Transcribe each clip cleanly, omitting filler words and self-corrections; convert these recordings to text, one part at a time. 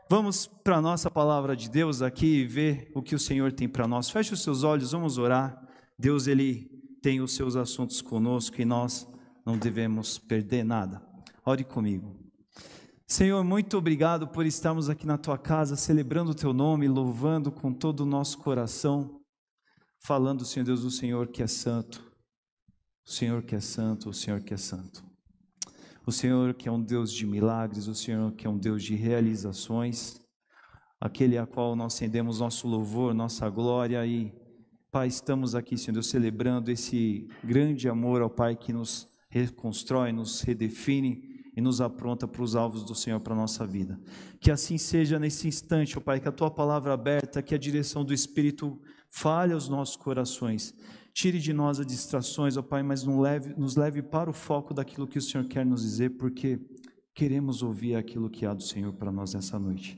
Vamos para a nossa palavra de Deus aqui e ver o que o Senhor tem para nós. Feche os seus olhos, vamos orar. Deus, Ele tem os seus assuntos conosco e nós não devemos perder nada. Ore comigo. Senhor, muito obrigado por estarmos aqui na Tua casa, celebrando o Teu nome, louvando com todo o nosso coração, falando, Senhor Deus, do Senhor que é santo, o Senhor que é santo, o Senhor que é santo. O Senhor que é um Deus de milagres, o Senhor que é um Deus de realizações, aquele a qual nós rendemos nosso louvor, nossa glória e, Pai, estamos aqui, Senhor Deus, celebrando esse grande amor ao Pai que nos reconstrói, nos redefine e nos apronta para os alvos do Senhor para a nossa vida. Que assim seja nesse instante, ó Pai, que a Tua palavra aberta, que a direção do Espírito fale aos nossos corações. Tire de nós as distrações, ó Pai, mas nos leve para o foco daquilo que o Senhor quer nos dizer, porque queremos ouvir aquilo que há do Senhor para nós nessa noite.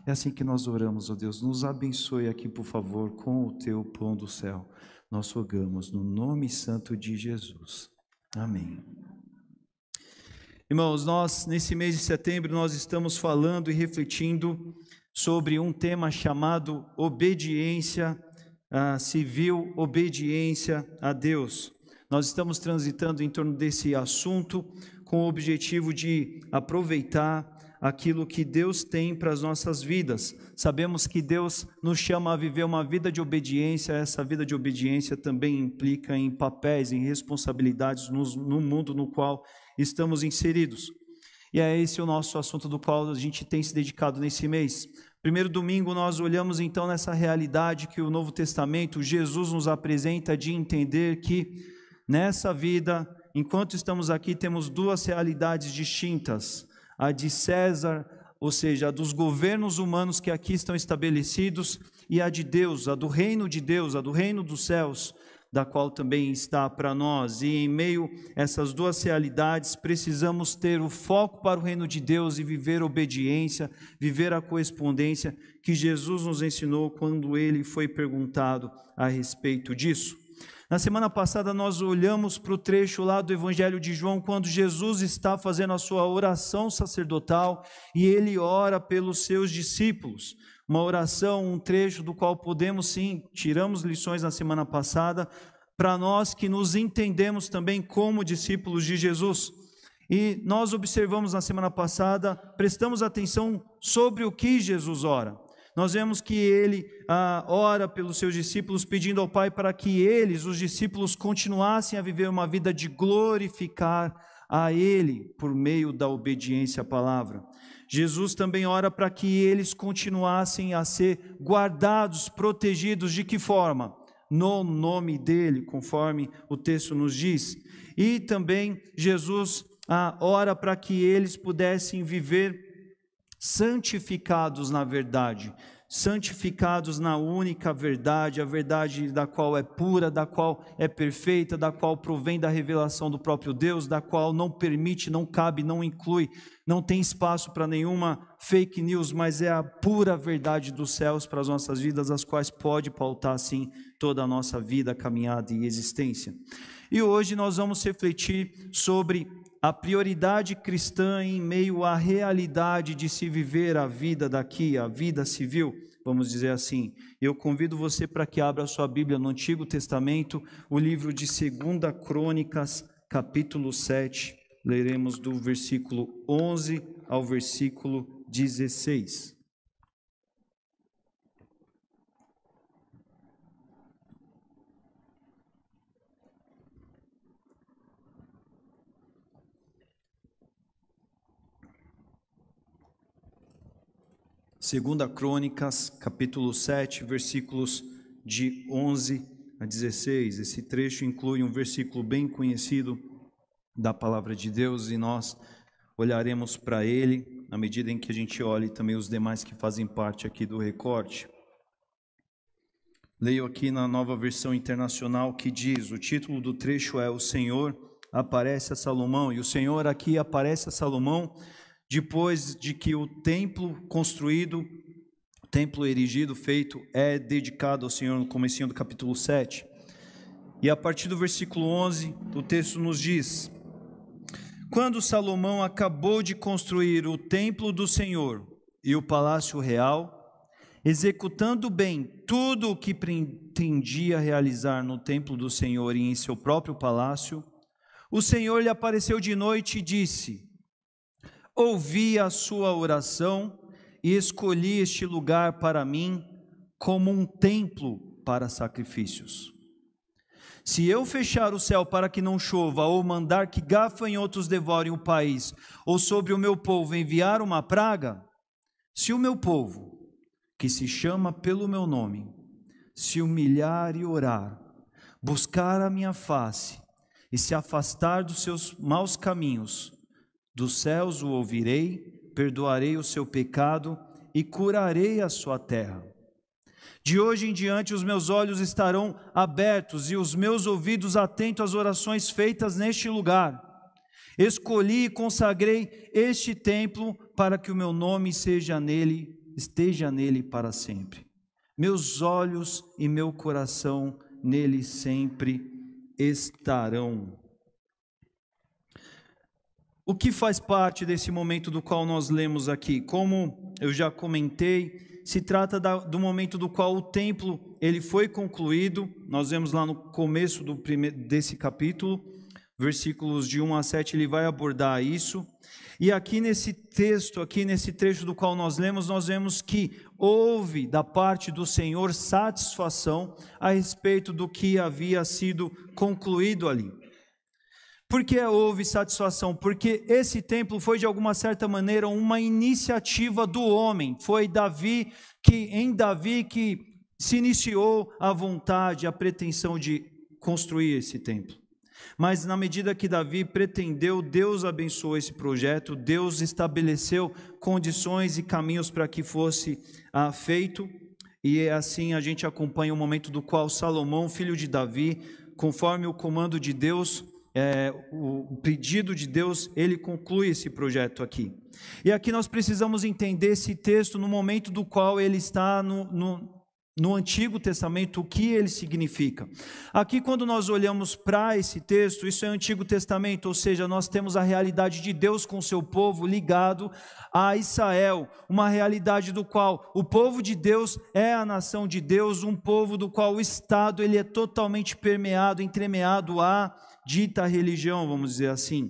É assim que nós oramos, ó Deus, nos abençoe aqui, por favor, com o Teu pão do céu. Nós rogamos no nome santo de Jesus. Amém. Irmãos, nós, nesse mês de setembro, nós estamos falando e refletindo sobre um tema chamado obediência civil, obediência a Deus. Nós estamos transitando em torno desse assunto com o objetivo de aproveitar aquilo que Deus tem para as nossas vidas. Sabemos que Deus nos chama a viver uma vida de obediência. Essa vida de obediência também implica em papéis, em responsabilidades no mundo no qual estamos inseridos. E é esse o nosso assunto do qual a gente tem se dedicado nesse mês. Primeiro domingo nós olhamos então nessa realidade que o Novo Testamento, Jesus nos apresenta, de entender que nessa vida, enquanto estamos aqui, temos duas realidades distintas. A de César, ou seja, a dos governos humanos que aqui estão estabelecidos, e a de Deus, a do reino de Deus, a do reino dos céus, da qual também está para nós. E em meio a essas duas realidades, precisamos ter o foco para o reino de Deus e viver obediência, viver a correspondência que Jesus nos ensinou quando Ele foi perguntado a respeito disso. Na semana passada nós olhamos para o trecho lá do Evangelho de João, quando Jesus está fazendo a sua oração sacerdotal e Ele ora pelos seus discípulos. Uma oração, um trecho do qual podemos sim, tiramos lições na semana passada, para nós que nos entendemos também como discípulos de Jesus. E nós observamos na semana passada, prestamos atenção sobre o que Jesus ora. Nós vemos que Ele ora pelos seus discípulos, pedindo ao Pai para que eles, os discípulos, continuassem a viver uma vida de glorificar a Ele por meio da obediência à palavra. Jesus também ora para que eles continuassem a ser guardados, protegidos. De que forma? No nome dEle, conforme o texto nos diz. E também Jesus ora para que eles pudessem viver santificados na verdade, santificados na única verdade, a verdade da qual é pura, da qual é perfeita, da qual provém da revelação do próprio Deus, da qual não permite, não cabe, não inclui, não tem espaço para nenhuma fake news, mas é a pura verdade dos céus para as nossas vidas, as quais pode pautar sim toda a nossa vida, caminhada e existência. E hoje nós vamos refletir sobre a prioridade cristã em meio à realidade de se viver a vida daqui, a vida civil, vamos dizer assim. Eu convido você para que abra a sua Bíblia no Antigo Testamento, o livro de 2 Crônicas, capítulo 7, leremos do versículo 11 ao versículo 16. Segunda Crônicas, capítulo 7, versículos de 11 a 16. Esse trecho inclui um versículo bem conhecido da palavra de Deus e nós olharemos para ele à medida em que a gente olhe também os demais que fazem parte aqui do recorte. Leio aqui na Nova Versão Internacional que diz, o título do trecho é O Senhor aparece a Salomão, e o Senhor aqui aparece a Salomão depois de que o templo construído, o templo erigido, feito, é dedicado ao Senhor no comecinho do capítulo 7. E a partir do versículo 11, o texto nos diz: quando Salomão acabou de construir o templo do Senhor e o palácio real, executando bem tudo o que pretendia realizar no templo do Senhor e em seu próprio palácio, o Senhor lhe apareceu de noite e disse: ouvi a sua oração e escolhi este lugar para mim como um templo para sacrifícios. Se eu fechar o céu para que não chova, ou mandar que gafanhotos devorem o país, ou sobre o meu povo enviar uma praga, se o meu povo, que se chama pelo meu nome, se humilhar e orar, buscar a minha face e se afastar dos seus maus caminhos, dos céus o ouvirei, perdoarei o seu pecado e curarei a sua terra. De hoje em diante os meus olhos estarão abertos e os meus ouvidos atentos às orações feitas neste lugar. Escolhi e consagrei este templo para que o meu nome esteja nele para sempre. Meus olhos e meu coração nele sempre estarão. O que faz parte desse momento do qual nós lemos aqui? Como eu já comentei, se trata do momento do qual o templo ele foi concluído. Nós vemos lá no começo desse capítulo, versículos de 1 a 7, ele vai abordar isso. E aqui nesse texto, aqui nesse trecho do qual nós lemos, nós vemos que houve da parte do Senhor satisfação a respeito do que havia sido concluído ali. Por que houve satisfação? Porque esse templo foi de alguma certa maneira uma iniciativa do homem. Foi em Davi que se iniciou a vontade, a pretensão de construir esse templo. Mas na medida que Davi pretendeu, Deus abençoou esse projeto, Deus estabeleceu condições e caminhos para que fosse feito. E assim a gente acompanha o momento do qual Salomão, filho de Davi, conforme o comando de Deus, o pedido de Deus, ele conclui esse projeto aqui. E aqui nós precisamos entender esse texto no momento do qual ele está no Antigo Testamento, o que ele significa. Aqui quando nós olhamos para esse texto, isso é Antigo Testamento, ou seja, nós temos a realidade de Deus com o seu povo ligado a Israel, uma realidade do qual o povo de Deus é a nação de Deus, um povo do qual o Estado ele é totalmente permeado, entremeado a dita religião, vamos dizer assim.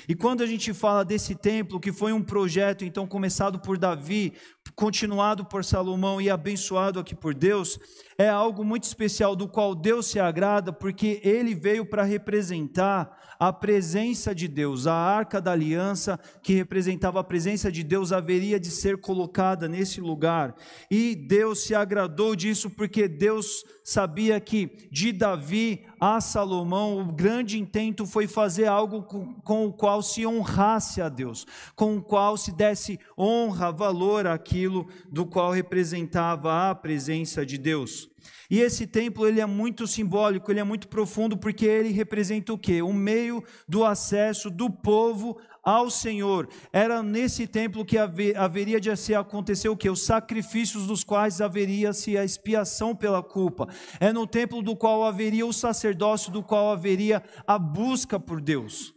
E quando a gente fala desse templo, que foi um projeto então começado por Davi, continuado por Salomão e abençoado aqui por Deus, é algo muito especial do qual Deus se agrada, porque ele veio para representar a presença de Deus. A arca da aliança, que representava a presença de Deus, haveria de ser colocada nesse lugar. E Deus se agradou disso, porque Deus sabia que de Davi a Salomão, o grande intento foi fazer algo com o qual se honrasse a Deus, com o qual se desse honra, valor àquilo do qual representava a presença de Deus. E esse templo ele é muito simbólico, ele é muito profundo, porque ele representa o quê? O meio do acesso do povo ao Senhor. Era nesse templo que haveria de se acontecer o quê? Os sacrifícios dos quais haveria-se a expiação pela culpa. É no templo do qual haveria o sacerdócio, do qual haveria a busca por Deus.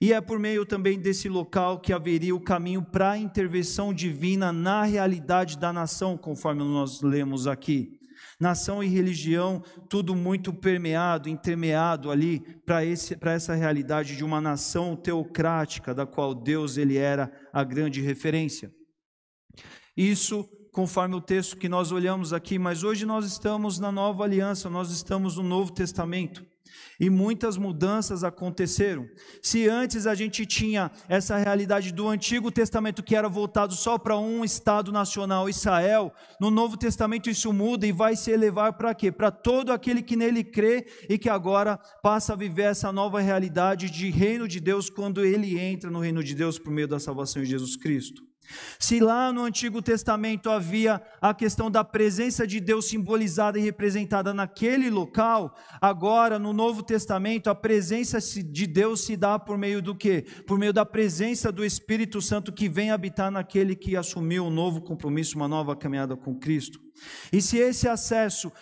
E é por meio também desse local que haveria o caminho para a intervenção divina na realidade da nação, conforme nós lemos aqui. Nação e religião, tudo muito permeado, entremeado ali para essa realidade de uma nação teocrática, da qual Deus ele era a grande referência. Isso conforme o texto que nós olhamos aqui, mas hoje nós estamos na nova aliança, nós estamos no Novo Testamento. E muitas mudanças aconteceram. Se antes a gente tinha essa realidade do Antigo Testamento que era voltado só para um Estado nacional, Israel, no Novo Testamento isso muda e vai se elevar para quê? Para todo aquele que nele crê e que agora passa a viver essa nova realidade de reino de Deus quando ele entra no reino de Deus por meio da salvação em Jesus Cristo. Se lá no Antigo Testamento havia a questão da presença de Deus simbolizada e representada naquele local, agora no Novo Testamento a presença de Deus se dá por meio do quê? Por meio da presença do Espírito Santo que vem habitar naquele que assumiu um novo compromisso, uma nova caminhada com Cristo. E se esse acesso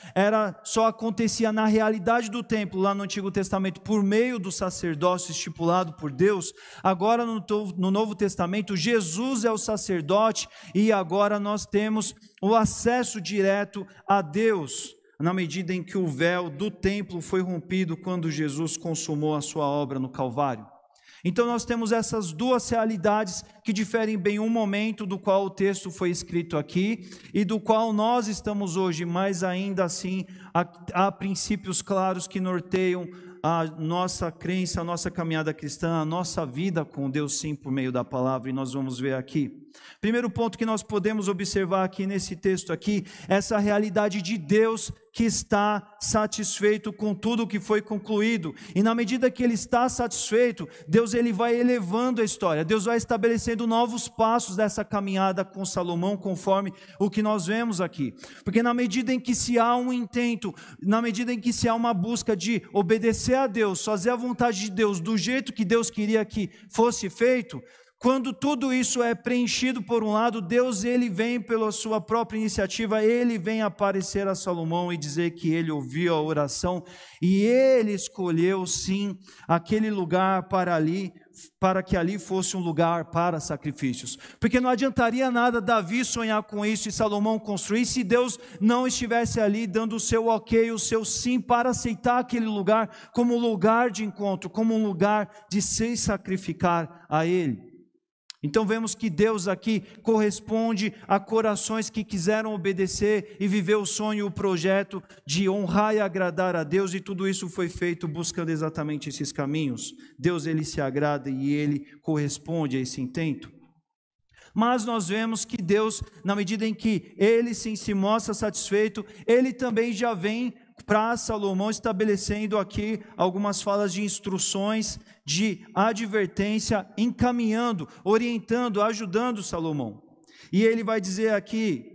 só acontecia na realidade do templo, lá no Antigo Testamento, por meio do sacerdócio estipulado por Deus, agora no Novo Testamento, Jesus é o sacerdote e agora nós temos o acesso direto a Deus, na medida em que o véu do templo foi rompido quando Jesus consumou a sua obra no Calvário. Então nós temos essas duas realidades que diferem bem um momento do qual o texto foi escrito aqui e do qual nós estamos hoje, mas ainda assim há princípios claros que norteiam a nossa crença, a nossa caminhada cristã, a nossa vida com Deus, sim, por meio da palavra, e nós vamos ver aqui. Primeiro ponto que nós podemos observar aqui nesse texto aqui, essa realidade de Deus que está satisfeito com tudo que foi concluído, e na medida que Ele está satisfeito, Deus ele vai elevando a história, Deus vai estabelecendo novos passos dessa caminhada com Salomão, conforme o que nós vemos aqui, porque na medida em que se há um intento, na medida em que se há uma busca de obedecer a Deus, fazer a vontade de Deus do jeito que Deus queria que fosse feito, quando tudo isso é preenchido por um lado, Deus ele vem pela sua própria iniciativa, ele vem aparecer a Salomão e dizer que ele ouviu a oração e ele escolheu sim aquele lugar para que ali fosse um lugar para sacrifícios, porque não adiantaria nada Davi sonhar com isso e Salomão construir, se Deus não estivesse ali dando o seu ok, o seu sim, para aceitar aquele lugar como lugar de encontro, como um lugar de se sacrificar a Ele. Então vemos que Deus aqui corresponde a corações que quiseram obedecer e viver o sonho, o projeto de honrar e agradar a Deus, e tudo isso foi feito buscando exatamente esses caminhos. Deus ele se agrada e ele corresponde a esse intento. Mas nós vemos que Deus, na medida em que ele sim se mostra satisfeito, ele também já vem para Salomão estabelecendo aqui algumas falas de instruções, de advertência, encaminhando, orientando, ajudando Salomão. E ele vai dizer aqui,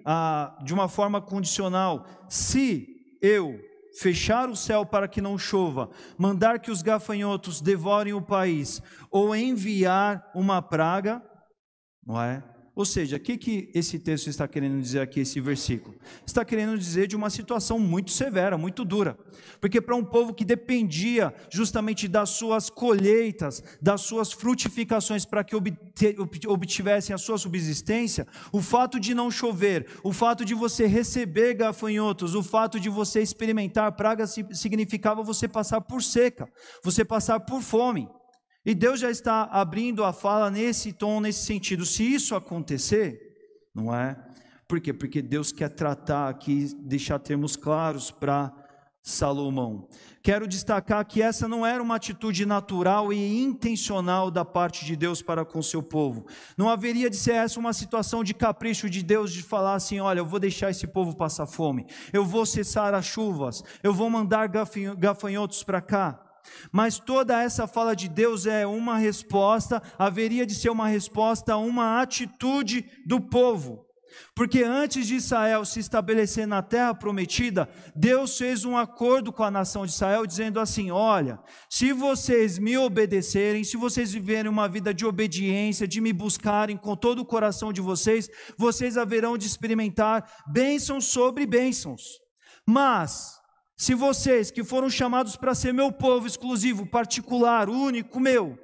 de uma forma condicional, se eu fechar o céu para que não chova, mandar que os gafanhotos devorem o país, ou enviar uma praga, não é? Ou seja, o que esse texto está querendo dizer aqui, esse versículo? Está querendo dizer de uma situação muito severa, muito dura. Porque para um povo que dependia justamente das suas colheitas, das suas frutificações para que obtivessem a sua subsistência, o fato de não chover, o fato de você receber gafanhotos, o fato de você experimentar pragas significava você passar por seca, você passar por fome. E Deus já está abrindo a fala nesse tom, nesse sentido. Se isso acontecer, não é? Por quê? Porque Deus quer tratar aqui, deixar termos claros para Salomão. Quero destacar que essa não era uma atitude natural e intencional da parte de Deus para com seu povo. Não haveria de ser essa uma situação de capricho de Deus, de falar assim, olha, eu vou deixar esse povo passar fome, eu vou cessar as chuvas, eu vou mandar gafanhotos para cá. Mas toda essa fala de Deus é uma resposta, haveria de ser uma resposta a uma atitude do povo. Porque antes de Israel se estabelecer na terra prometida, Deus fez um acordo com a nação de Israel, dizendo assim, olha, se vocês me obedecerem, se vocês viverem uma vida de obediência, de me buscarem com todo o coração de vocês, vocês haverão de experimentar bênçãos sobre bênçãos. Mas se vocês que foram chamados para ser meu povo exclusivo, particular, único, meu,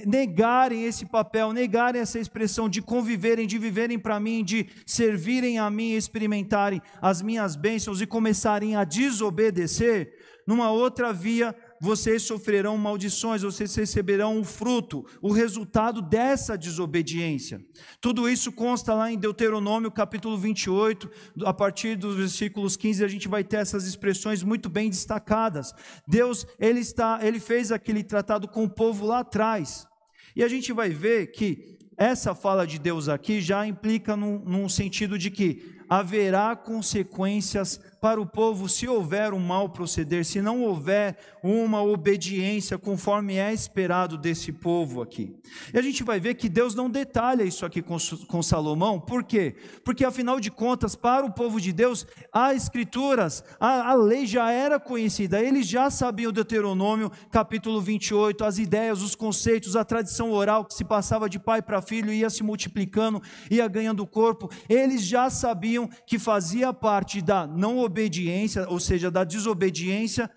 negarem esse papel, negarem essa expressão de conviverem, de viverem para mim, de servirem a mim, experimentarem as minhas bênçãos e começarem a desobedecer, numa outra via, vocês sofrerão maldições, vocês receberão o fruto, o resultado dessa desobediência. Tudo isso consta lá em Deuteronômio capítulo 28, a partir dos versículos 15, a gente vai ter essas expressões muito bem destacadas. Deus, ele fez aquele tratado com o povo lá atrás, e a gente vai ver que essa fala de Deus aqui já implica num sentido de que haverá consequências para o povo se houver um mau proceder, se não houver uma obediência conforme é esperado desse povo aqui. E a gente vai ver que Deus não detalha isso aqui com Salomão. Por quê? Porque afinal de contas, para o povo de Deus, as escrituras, a lei já era conhecida, eles já sabiam o Deuteronômio, capítulo 28, as ideias, os conceitos, a tradição oral que se passava de pai para filho, ia se multiplicando, ia ganhando corpo. Eles já sabiam que fazia parte da não obediência, ou seja, da desobediência,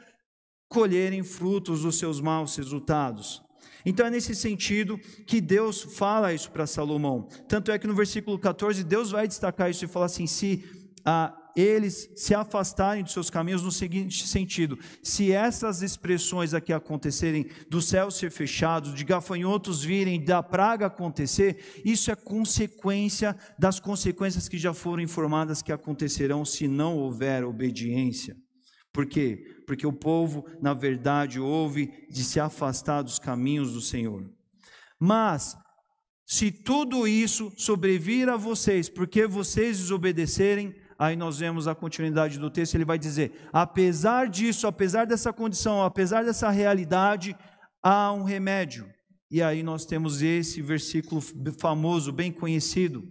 colherem frutos dos seus maus resultados. Então é nesse sentido que Deus fala isso para Salomão. Tanto é que no versículo 14, Deus vai destacar isso e falar assim: se eles se afastarem dos seus caminhos, no seguinte sentido: se essas expressões aqui acontecerem, do céu ser fechado, de gafanhotos virem, da praga acontecer, isso é consequência das consequências que já foram informadas que acontecerão se não houver obediência. Por quê? Porque o povo, na verdade, ouve de se afastar dos caminhos do Senhor. Mas, se tudo isso sobrevir a vocês, porque vocês desobedecerem, aí nós vemos a continuidade do texto, ele vai dizer: apesar disso, apesar dessa condição, apesar dessa realidade, há um remédio. E aí nós temos esse versículo famoso, bem conhecido.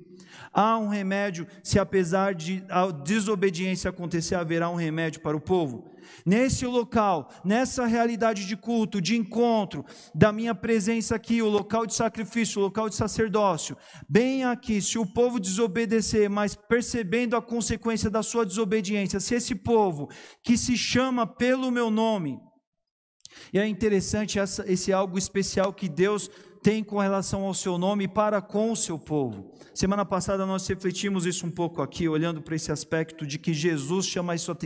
Há um remédio, se apesar de a desobediência acontecer, haverá um remédio para o povo. Nesse local, nessa realidade de culto, de encontro, da minha presença aqui, o local de sacrifício, o local de sacerdócio, bem aqui, se o povo desobedecer, mas percebendo a consequência da sua desobediência, se esse povo que se chama pelo meu nome, e é interessante esse algo especial que Deus tem com relação ao seu nome para com o seu povo. Semana passada nós refletimos isso um pouco aqui, olhando para esse aspecto de que Jesus chama a sua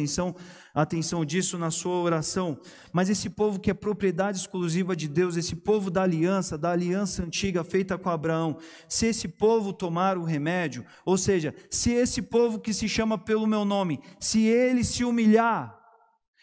atenção disso na sua oração. Mas esse povo que é propriedade exclusiva de Deus, esse povo da aliança antiga feita com Abraão, se esse povo tomar o remédio, ou seja, se esse povo que se chama pelo meu nome, se ele se humilhar.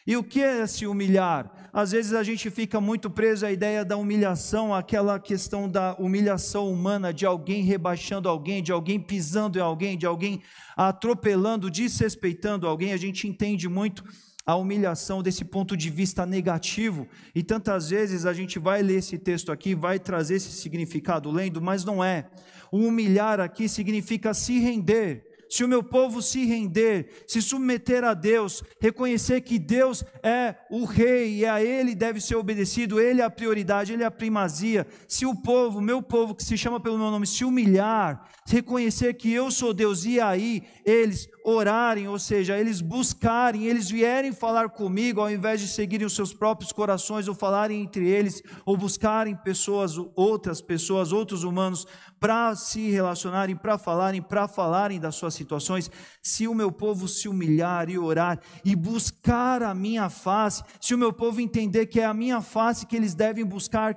E o que é se humilhar? Às vezes a gente fica muito preso à ideia da humilhação, aquela questão da humilhação humana, de alguém rebaixando alguém, de alguém pisando em alguém, de alguém atropelando, desrespeitando alguém. A gente entende muito a humilhação desse ponto de vista negativo, e tantas vezes a gente vai ler esse texto aqui, vai trazer esse significado lendo, mas não é. O humilhar aqui significa se render. Se o meu povo se render, se submeter a Deus, reconhecer que Deus é o rei e a Ele deve ser obedecido, Ele é a prioridade, Ele é a primazia. Se o povo, meu povo que se chama pelo meu nome, se humilhar, reconhecer que eu sou Deus, e aí eles orarem, ou seja, eles buscarem, eles vierem falar comigo, ao invés de seguirem os seus próprios corações, ou falarem entre eles, ou buscarem outras pessoas, outros humanos, para se relacionarem, para falarem das suas situações. Se o meu povo se humilhar e orar, e buscar a minha face, se o meu povo entender que é a minha face que eles devem buscar,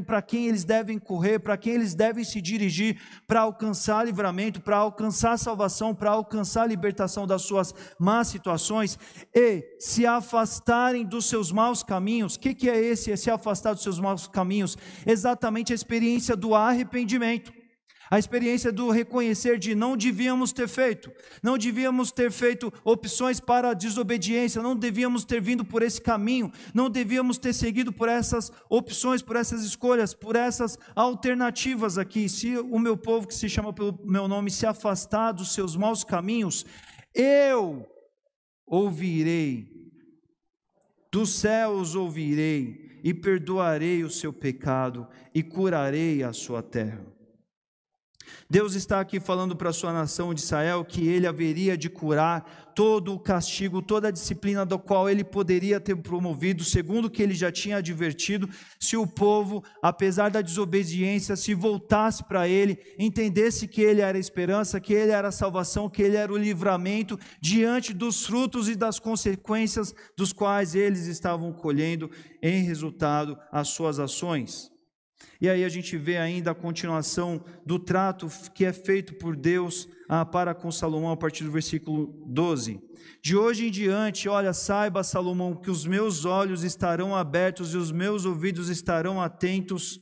para quem eles devem correr, para quem eles devem se dirigir, para alcançar livramento, para alcançar salvação, para alcançar libertação das suas más situações, e se afastarem dos seus maus caminhos. O que é esse? É se afastar dos seus maus caminhos? Exatamente a experiência do arrependimento. A experiência do reconhecer de não devíamos ter feito opções para a desobediência, não devíamos ter vindo por esse caminho, não devíamos ter seguido por essas opções, por essas escolhas, por essas alternativas aqui. Se o meu povo que se chama pelo meu nome se afastar dos seus maus caminhos, eu ouvirei, dos céus ouvirei e perdoarei o seu pecado e curarei a sua terra. Deus está aqui falando para a sua nação de Israel que Ele haveria de curar todo o castigo, toda a disciplina do qual Ele poderia ter promovido, segundo o que Ele já tinha advertido, se o povo, apesar da desobediência, se voltasse para Ele, entendesse que Ele era a esperança, que Ele era a salvação, que Ele era o livramento, diante dos frutos e das consequências dos quais eles estavam colhendo em resultado as suas ações. E aí a gente vê ainda a continuação do trato que é feito por Deus para com Salomão a partir do versículo 12. De hoje em diante, olha, saiba, Salomão, que os meus olhos estarão abertos e os meus ouvidos estarão atentos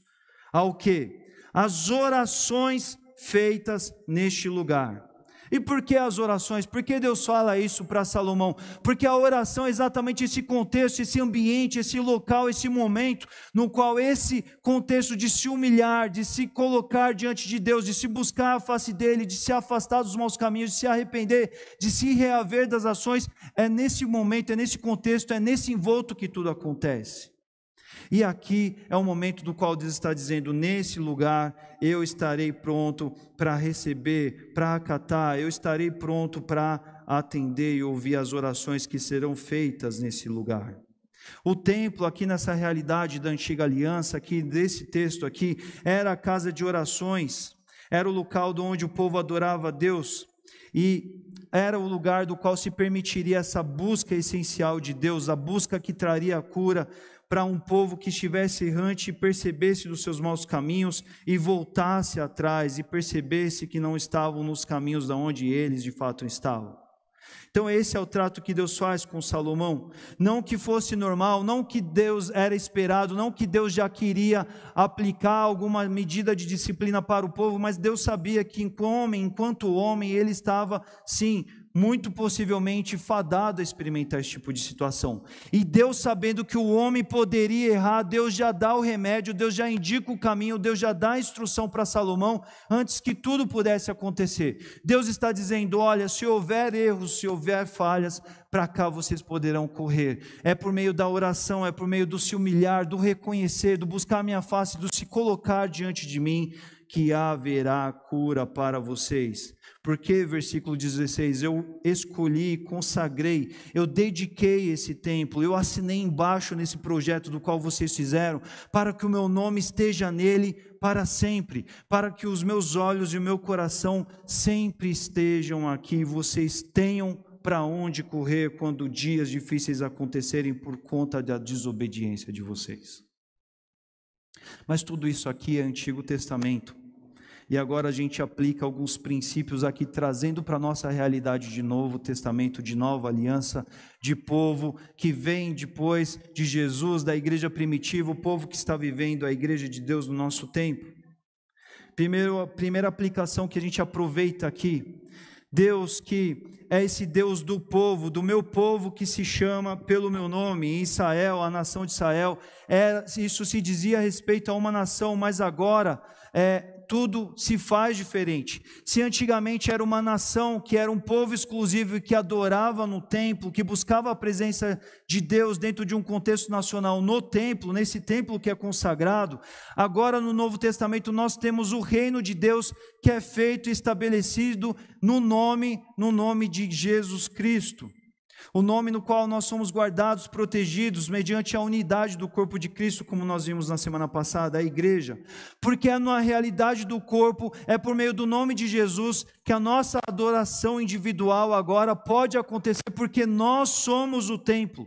ao quê? As orações feitas neste lugar. E por que as orações? Por que Deus fala isso para Salomão? Porque a oração é exatamente esse contexto, esse ambiente, esse local, esse momento, no qual esse contexto de se humilhar, de se colocar diante de Deus, de se buscar a face dEle, de se afastar dos maus caminhos, de se arrepender, de se reaver das ações, é nesse momento, é nesse contexto, é nesse envolto que tudo acontece. E aqui é o momento do qual Deus está dizendo: nesse lugar eu estarei pronto para receber, para acatar, eu estarei pronto para atender e ouvir as orações que serão feitas nesse lugar. O templo aqui nessa realidade da antiga aliança, aqui desse texto aqui, era a casa de orações, era o local onde o povo adorava a Deus, e era o lugar do qual se permitiria essa busca essencial de Deus, a busca que traria a cura para um povo que estivesse errante e percebesse dos seus maus caminhos e voltasse atrás e percebesse que não estavam nos caminhos da onde eles de fato estavam. Então esse é o trato que Deus faz com Salomão, não que fosse normal, não que Deus era esperado, não que Deus já queria aplicar alguma medida de disciplina para o povo, mas Deus sabia que enquanto homem, ele estava sim, muito possivelmente fadado a experimentar esse tipo de situação. E Deus, sabendo que o homem poderia errar, Deus já dá o remédio, Deus já indica o caminho, Deus já dá a instrução para Salomão, antes que tudo pudesse acontecer. Deus está dizendo: olha, se houver erros, se houver falhas, para cá vocês poderão correr. É por meio da oração, é por meio do se humilhar, do reconhecer, do buscar a minha face, do se colocar diante de mim, que haverá cura para vocês. Porque, versículo 16, eu escolhi, consagrei, eu dediquei esse templo, eu assinei embaixo nesse projeto do qual vocês fizeram, para que o meu nome esteja nele para sempre, para que os meus olhos e o meu coração sempre estejam aqui, vocês tenham para onde correr quando dias difíceis acontecerem por conta da desobediência de vocês. Mas tudo isso aqui é Antigo Testamento. E agora a gente aplica alguns princípios aqui, trazendo para a nossa realidade de Novo Testamento, de nova aliança, de povo que vem depois de Jesus, da igreja primitiva, o povo que está vivendo a igreja de Deus no nosso tempo. A primeira aplicação que a gente aproveita aqui, Deus que é esse Deus do povo, do meu povo que se chama pelo meu nome, Israel, a nação de Israel, isso se dizia a respeito a uma nação, mas agora tudo se faz diferente. Se antigamente era uma nação que era um povo exclusivo e que adorava no templo, que buscava a presença de Deus dentro de um contexto nacional no templo, nesse templo que é consagrado, agora no Novo Testamento nós temos o reino de Deus que é feito e estabelecido no nome de Jesus Cristo. O nome no qual nós somos guardados, protegidos, mediante a unidade do corpo de Cristo, como nós vimos na semana passada, a igreja. Porque é na realidade do corpo, é por meio do nome de Jesus, que a nossa adoração individual agora pode acontecer, porque nós somos o templo.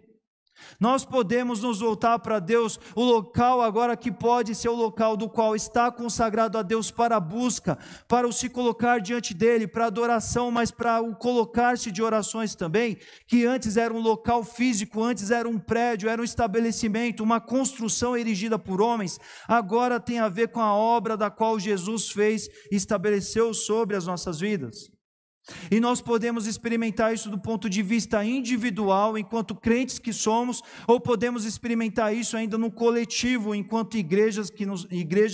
Nós podemos nos voltar para Deus, o local agora que pode ser o local do qual está consagrado a Deus para a busca, para o se colocar diante dEle, para a adoração, mas para o colocar-se de orações também, que antes era um local físico, antes era um prédio, era um estabelecimento, uma construção erigida por homens, agora tem a ver com a obra da qual Jesus fez e estabeleceu sobre as nossas vidas. E nós podemos experimentar isso do ponto de vista individual, enquanto crentes que somos, ou podemos experimentar isso ainda no coletivo, enquanto igreja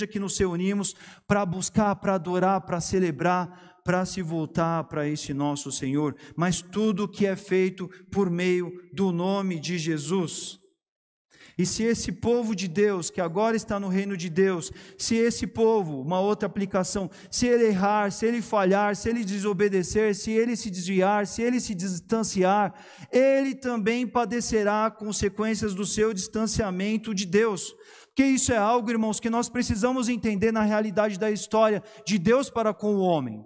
que nos reunimos para buscar, para adorar, para celebrar, para se voltar para esse nosso Senhor. Mas tudo que é feito por meio do nome de Jesus. E se esse povo de Deus, que agora está no reino de Deus, se esse povo, uma outra aplicação, se ele errar, se ele falhar, se ele desobedecer, se ele se desviar, se ele se distanciar, ele também padecerá consequências do seu distanciamento de Deus. Porque isso é algo, irmãos, que nós precisamos entender na realidade da história de Deus para com o homem.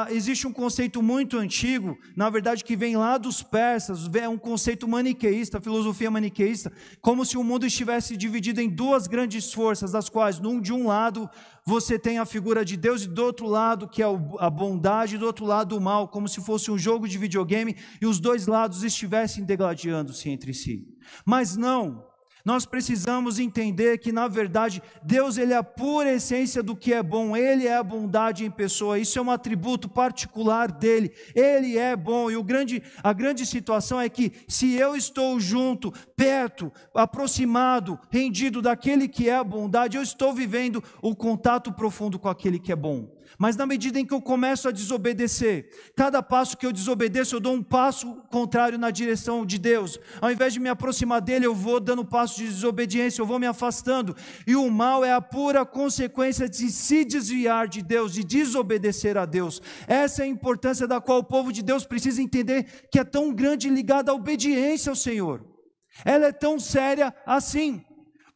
Existe um conceito muito antigo, na verdade que vem lá dos persas, é um conceito maniqueísta, filosofia maniqueísta, como se o mundo estivesse dividido em duas grandes forças, das quais de um lado você tem a figura de Deus e do outro lado que é a bondade, e do outro lado o mal, como se fosse um jogo de videogame e os dois lados estivessem degladiando-se entre si. Mas não. Nós precisamos entender que, na verdade, Deus, Ele é a pura essência do que é bom. Ele é a bondade em pessoa. Isso é um atributo particular dEle. Ele é bom. E a grande situação é que, se eu estou junto, perto, aproximado, rendido daquele que é a bondade, eu estou vivendo o contato profundo com aquele que é bom. Mas na medida em que eu começo a desobedecer, cada passo que eu desobedeço, eu dou um passo contrário na direção de Deus. Ao invés de me aproximar dele, eu vou dando passos de desobediência, eu vou me afastando. E o mal é a pura consequência de se desviar de Deus, de desobedecer a Deus. Essa é a importância da qual o povo de Deus precisa entender, que é tão grande ligada à obediência ao Senhor. Ela é tão séria assim.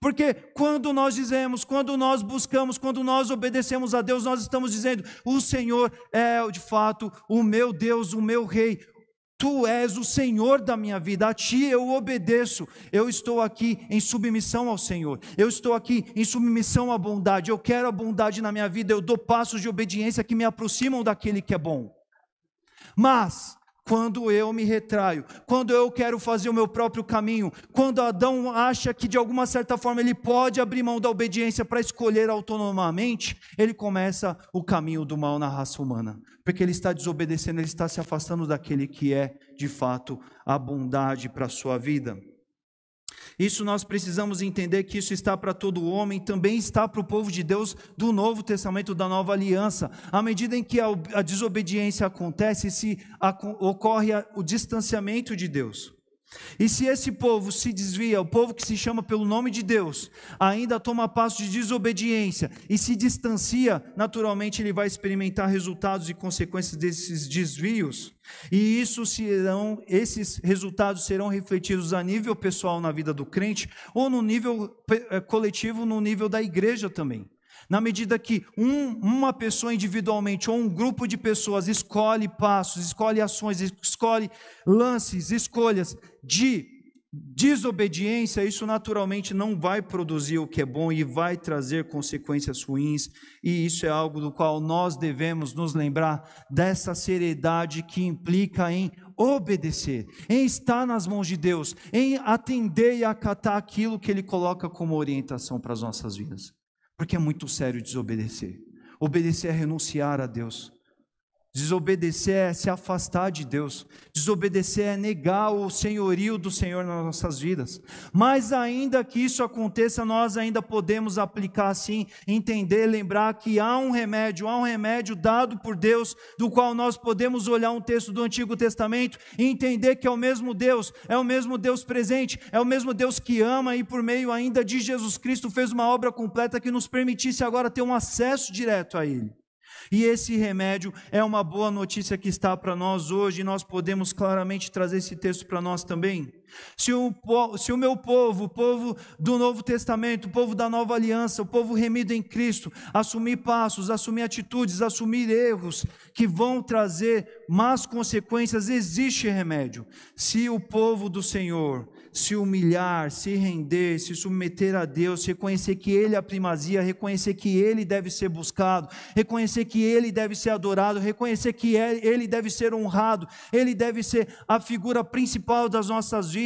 Porque quando nós dizemos, quando nós buscamos, quando nós obedecemos a Deus, nós estamos dizendo: o Senhor é de fato o meu Deus, o meu Rei. Tu és o Senhor da minha vida, a Ti eu obedeço. Eu estou aqui em submissão ao Senhor. Eu estou aqui em submissão à bondade. Eu quero a bondade na minha vida. Eu dou passos de obediência que me aproximam daquele que é bom. Mas quando eu me retraio, quando eu quero fazer o meu próprio caminho, quando Adão acha que de alguma certa forma ele pode abrir mão da obediência para escolher autonomamente, ele começa o caminho do mal na raça humana, porque ele está desobedecendo, ele está se afastando daquele que é de fato a bondade para a sua vida. Isso nós precisamos entender, que isso está para todo homem, também está para o povo de Deus do Novo Testamento, da Nova Aliança. À medida em que a desobediência acontece, ocorre o distanciamento de Deus. E se esse povo se desvia, o povo que se chama pelo nome de Deus, ainda toma passo de desobediência e se distancia, naturalmente ele vai experimentar resultados e consequências desses desvios. E esses resultados serão refletidos a nível pessoal na vida do crente, ou no nível coletivo, no nível da igreja também. Na medida que uma pessoa individualmente ou um grupo de pessoas escolhe passos, escolhe ações, escolhe lances, escolhas de desobediência, isso naturalmente não vai produzir o que é bom e vai trazer consequências ruins. E isso é algo do qual nós devemos nos lembrar, dessa seriedade que implica em obedecer, em estar nas mãos de Deus, em atender e acatar aquilo que Ele coloca como orientação para as nossas vidas. Porque é muito sério desobedecer. Obedecer é renunciar a Deus. Desobedecer é se afastar de Deus. Desobedecer é negar o senhorio do Senhor nas nossas vidas. Mas ainda que isso aconteça, nós ainda podemos aplicar assim, entender, lembrar que há um remédio dado por Deus, do qual nós podemos olhar um texto do Antigo Testamento e entender que é o mesmo Deus presente, é o mesmo Deus que ama, e por meio ainda de Jesus Cristo fez uma obra completa que nos permitisse agora ter um acesso direto a Ele. E esse remédio é uma boa notícia que está para nós hoje, e nós podemos claramente trazer esse texto para nós também. Se o meu povo, o povo do Novo Testamento, o povo da Nova Aliança, o povo remido em Cristo, assumir passos, assumir atitudes, assumir erros que vão trazer más consequências, existe remédio. Se o povo do Senhor se humilhar, se render, se submeter a Deus, reconhecer que Ele é a primazia, reconhecer que Ele deve ser buscado, reconhecer que Ele deve ser adorado, reconhecer que Ele deve ser honrado, Ele deve ser a figura principal das nossas vidas.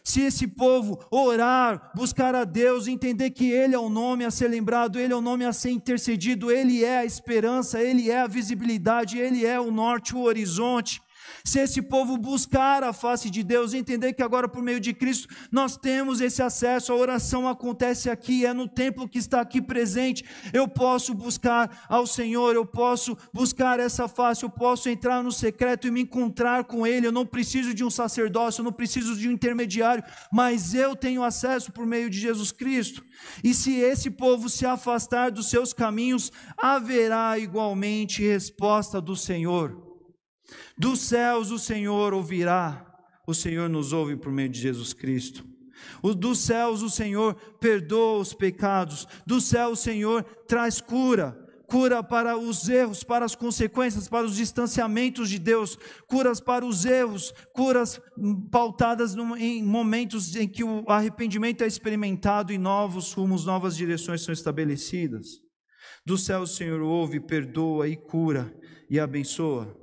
Se esse povo orar, buscar a Deus, entender que Ele é o nome a ser lembrado, Ele é o nome a ser intercedido, Ele é a esperança, Ele é a visibilidade, Ele é o norte, o horizonte. Se esse povo buscar a face de Deus, entender que agora por meio de Cristo nós temos esse acesso, a oração acontece aqui, é no templo que está aqui presente, eu posso buscar ao Senhor, eu posso buscar essa face, eu posso entrar no secreto e me encontrar com Ele, eu não preciso de um sacerdócio, eu não preciso de um intermediário, mas eu tenho acesso por meio de Jesus Cristo. E se esse povo se afastar dos seus caminhos, haverá igualmente resposta do Senhor. Dos céus o Senhor ouvirá, o Senhor nos ouve por meio de Jesus Cristo. Dos céus o Senhor perdoa os pecados, do céu o Senhor traz cura para os erros, para as consequências, para os distanciamentos de Deus, curas para os erros, curas pautadas em momentos em que o arrependimento é experimentado e novos rumos, novas direções são estabelecidas. Do céu o Senhor ouve, perdoa e cura e abençoa.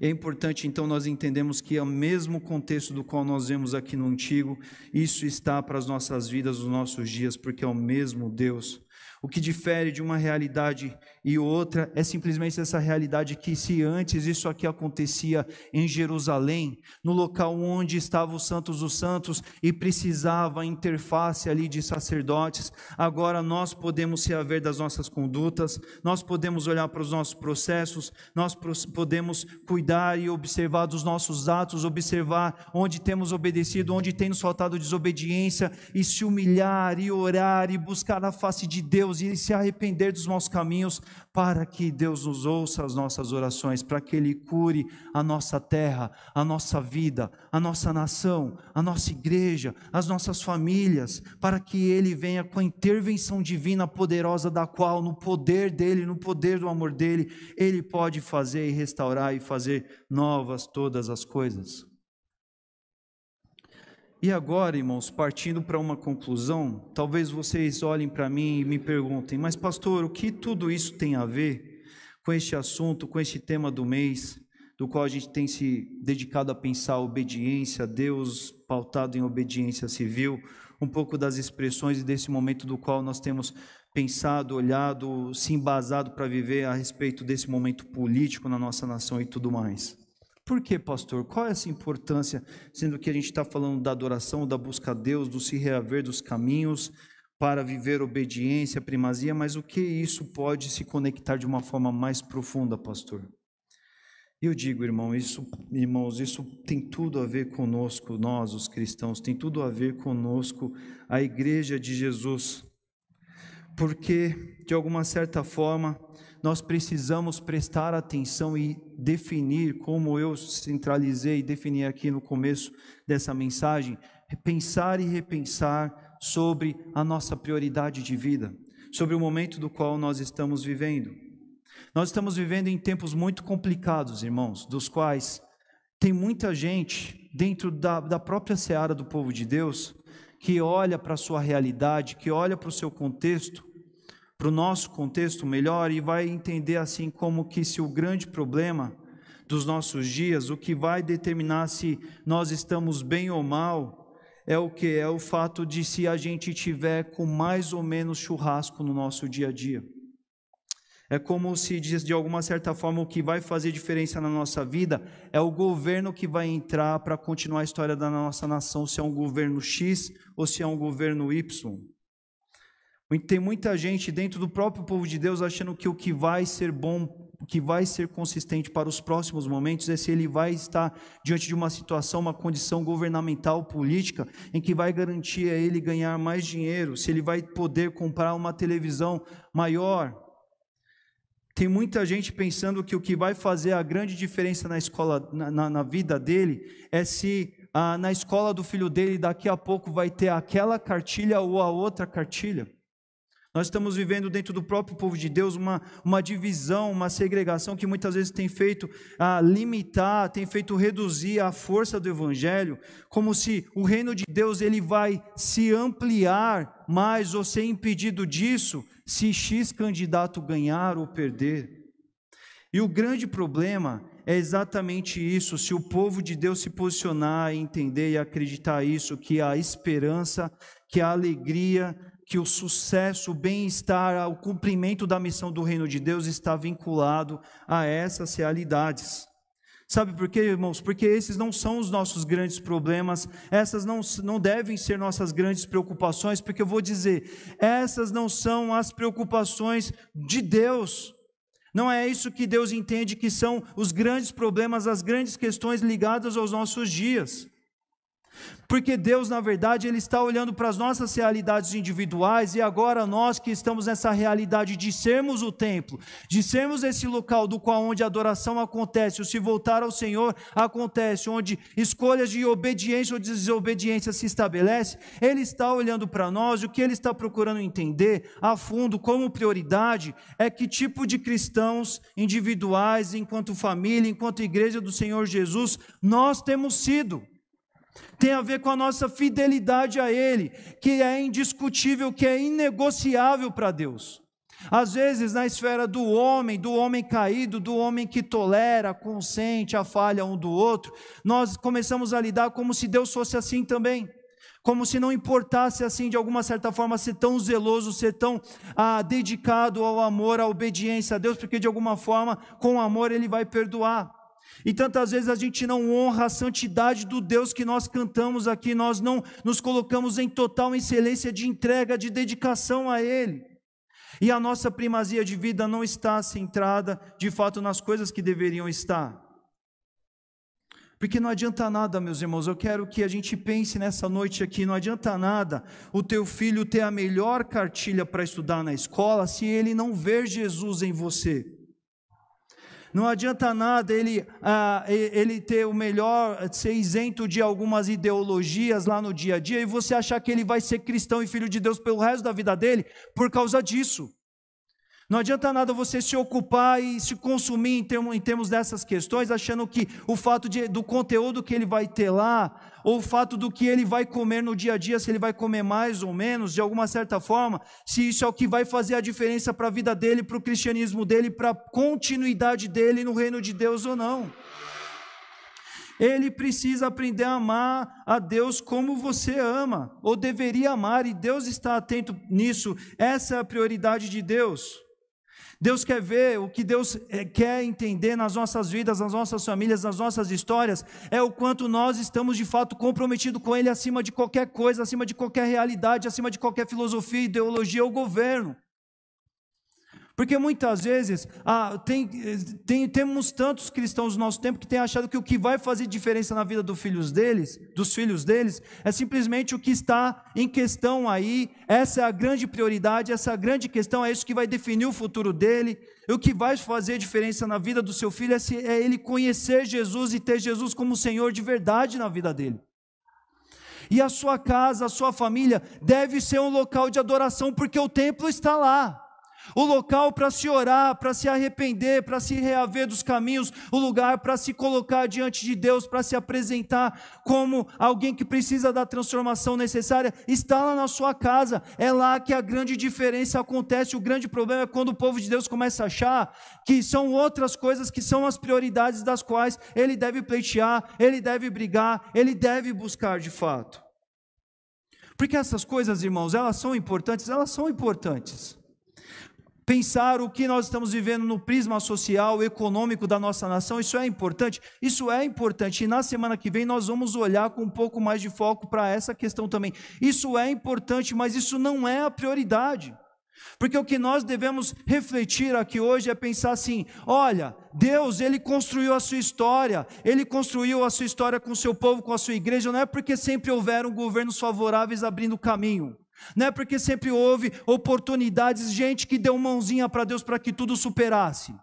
É importante, então, nós entendemos que é o mesmo contexto do qual nós vemos aqui no Antigo, isso está para as nossas vidas, os nossos dias, porque é o mesmo Deus. O que difere de uma realidade e outra é simplesmente essa realidade que, se antes isso aqui acontecia em Jerusalém, no local onde estavam os santos dos santos e precisava a interface ali de sacerdotes, agora nós podemos se haver das nossas condutas, nós podemos olhar para os nossos processos, nós podemos cuidar e observar dos nossos atos, observar onde temos obedecido, onde tem nos faltado desobediência, e se humilhar e orar e buscar a face de Deus e se arrepender dos maus caminhos, para que Deus nos ouça as nossas orações, para que Ele cure a nossa terra, a nossa vida, a nossa nação, a nossa igreja, as nossas famílias, para que Ele venha com a intervenção divina poderosa, da qual, no poder dEle, no poder do amor dEle, Ele pode fazer e restaurar e fazer novas todas as coisas. E agora, irmãos, partindo para uma conclusão, talvez vocês olhem para mim e me perguntem, mas pastor, o que tudo isso tem a ver com este assunto, com este tema do mês, do qual a gente tem se dedicado a pensar a obediência a Deus, pautado em obediência civil, um pouco das expressões e desse momento do qual nós temos pensado, olhado, se embasado para viver a respeito desse momento político na nossa nação e tudo mais. Por que, pastor? Qual é essa importância, sendo que a gente está falando da adoração, da busca a Deus, do se reaver dos caminhos para viver obediência, primazia, mas o que isso pode se conectar de uma forma mais profunda, pastor? Eu digo, irmãos, isso tem tudo a ver conosco, nós, os cristãos, tem tudo a ver conosco, a igreja de Jesus, porque, de alguma certa forma, nós precisamos prestar atenção e definir, como eu centralizei e defini aqui no começo dessa mensagem, pensar e repensar sobre a nossa prioridade de vida, sobre o momento do qual nós estamos vivendo. Nós estamos vivendo em tempos muito complicados, irmãos, dos quais tem muita gente dentro da própria seara do povo de Deus, que olha para a sua realidade, que olha para o seu contexto, para o nosso contexto melhor, e vai entender assim como que se o grande problema dos nossos dias, o que vai determinar se nós estamos bem ou mal, é o que? É o fato de se a gente tiver com mais ou menos churrasco no nosso dia a dia. É como se diz, de alguma certa forma, o que vai fazer diferença na nossa vida é o governo que vai entrar para continuar a história da nossa nação, se é um governo X ou se é um governo Y. Tem muita gente dentro do próprio povo de Deus achando que o que vai ser bom, o que vai ser consistente para os próximos momentos é se ele vai estar diante de uma situação, uma condição governamental, política, em que vai garantir a ele ganhar mais dinheiro, se ele vai poder comprar uma televisão maior. Tem muita gente pensando que o que vai fazer a grande diferença na escola, na vida dele, é se na escola do filho dele daqui a pouco vai ter aquela cartilha ou a outra cartilha. Nós estamos vivendo dentro do próprio povo de Deus uma divisão, uma segregação que muitas vezes tem feito limitar, tem feito reduzir a força do Evangelho, como se o reino de Deus ele vai se ampliar mais ou ser impedido disso se X candidato ganhar ou perder. E o grande problema é exatamente isso, se o povo de Deus se posicionar e entender e acreditar isso, que a esperança, que a alegria, que o sucesso, o bem-estar, o cumprimento da missão do reino de Deus está vinculado a essas realidades. Sabe por quê, irmãos? Porque esses não são os nossos grandes problemas, essas não devem ser nossas grandes preocupações, porque eu vou dizer, essas não são as preocupações de Deus. Não é isso que Deus entende que são os grandes problemas, as grandes questões ligadas aos nossos dias. Porque Deus, na verdade, Ele está olhando para as nossas realidades individuais, e agora nós que estamos nessa realidade de sermos o templo, de sermos esse local do qual onde a adoração acontece, o se voltar ao Senhor acontece, onde escolhas de obediência ou desobediência se estabelece, Ele está olhando para nós, e o que Ele está procurando entender a fundo como prioridade é que tipo de cristãos individuais, enquanto família, enquanto igreja do Senhor Jesus, nós temos sido. Tem a ver com a nossa fidelidade a Ele, que é indiscutível, que é inegociável para Deus. Às vezes, na esfera do homem caído, do homem que tolera, consente a falha um do outro, nós começamos a lidar como se Deus fosse assim também. Como se não importasse assim, de alguma certa forma, ser tão zeloso, ser tão dedicado ao amor, à obediência a Deus, porque de alguma forma, com amor, Ele vai perdoar. E tantas vezes a gente não honra a santidade do Deus que nós cantamos aqui, nós não nos colocamos em total excelência de entrega, de dedicação a Ele. E a nossa primazia de vida não está centrada, de fato, nas coisas que deveriam estar. Porque não adianta nada, meus irmãos, eu quero que a gente pense nessa noite aqui, não adianta nada o teu filho ter a melhor cartilha para estudar na escola, se ele não ver Jesus em você. Não adianta nada ele ter o melhor, ser isento de algumas ideologias lá no dia a dia, e você achar que ele vai ser cristão e filho de Deus pelo resto da vida dele, por causa disso. Não adianta nada você se ocupar e se consumir em termos dessas questões, achando que o fato do conteúdo que ele vai ter lá, ou o fato do que ele vai comer no dia a dia, se ele vai comer mais ou menos, de alguma certa forma, se isso é o que vai fazer a diferença para a vida dele, para o cristianismo dele, para a continuidade dele no reino de Deus ou não. Ele precisa aprender a amar a Deus como você ama, ou deveria amar, e Deus está atento nisso. Essa é a prioridade de Deus. Deus quer ver, o que Deus quer entender nas nossas vidas, nas nossas famílias, nas nossas histórias, é o quanto nós estamos de fato comprometidos com Ele acima de qualquer coisa, acima de qualquer realidade, acima de qualquer filosofia, ideologia ou governo. Porque muitas vezes temos tantos cristãos no nosso tempo que têm achado que o que vai fazer diferença na vida dos filhos deles, é simplesmente o que está em questão aí. Essa é a grande prioridade, essa é a grande questão, é isso que vai definir o futuro dele. E o que vai fazer diferença na vida do seu filho é ele conhecer Jesus e ter Jesus como Senhor de verdade na vida dele. E a sua casa, a sua família deve ser um local de adoração, porque o templo está lá. O local para se orar, para se arrepender, para se reaver dos caminhos, o lugar para se colocar diante de Deus, para se apresentar como alguém que precisa da transformação necessária, está lá na sua casa. É lá que a grande diferença acontece. O grande problema é quando o povo de Deus começa a achar que são outras coisas que são as prioridades das quais ele deve pleitear, ele deve brigar, ele deve buscar de fato. Porque essas coisas, irmãos, elas são importantes. Pensar o que nós estamos vivendo no prisma social, econômico da nossa nação, isso é importante, e na semana que vem nós vamos olhar com um pouco mais de foco para essa questão também. Isso é importante, mas isso não é a prioridade, porque o que nós devemos refletir aqui hoje é pensar assim: olha, Deus, Ele construiu a sua história com o seu povo, com a sua igreja, não é porque sempre houveram governos favoráveis abrindo caminho, não é porque sempre houve oportunidades, gente que deu mãozinha para Deus para que tudo superasse.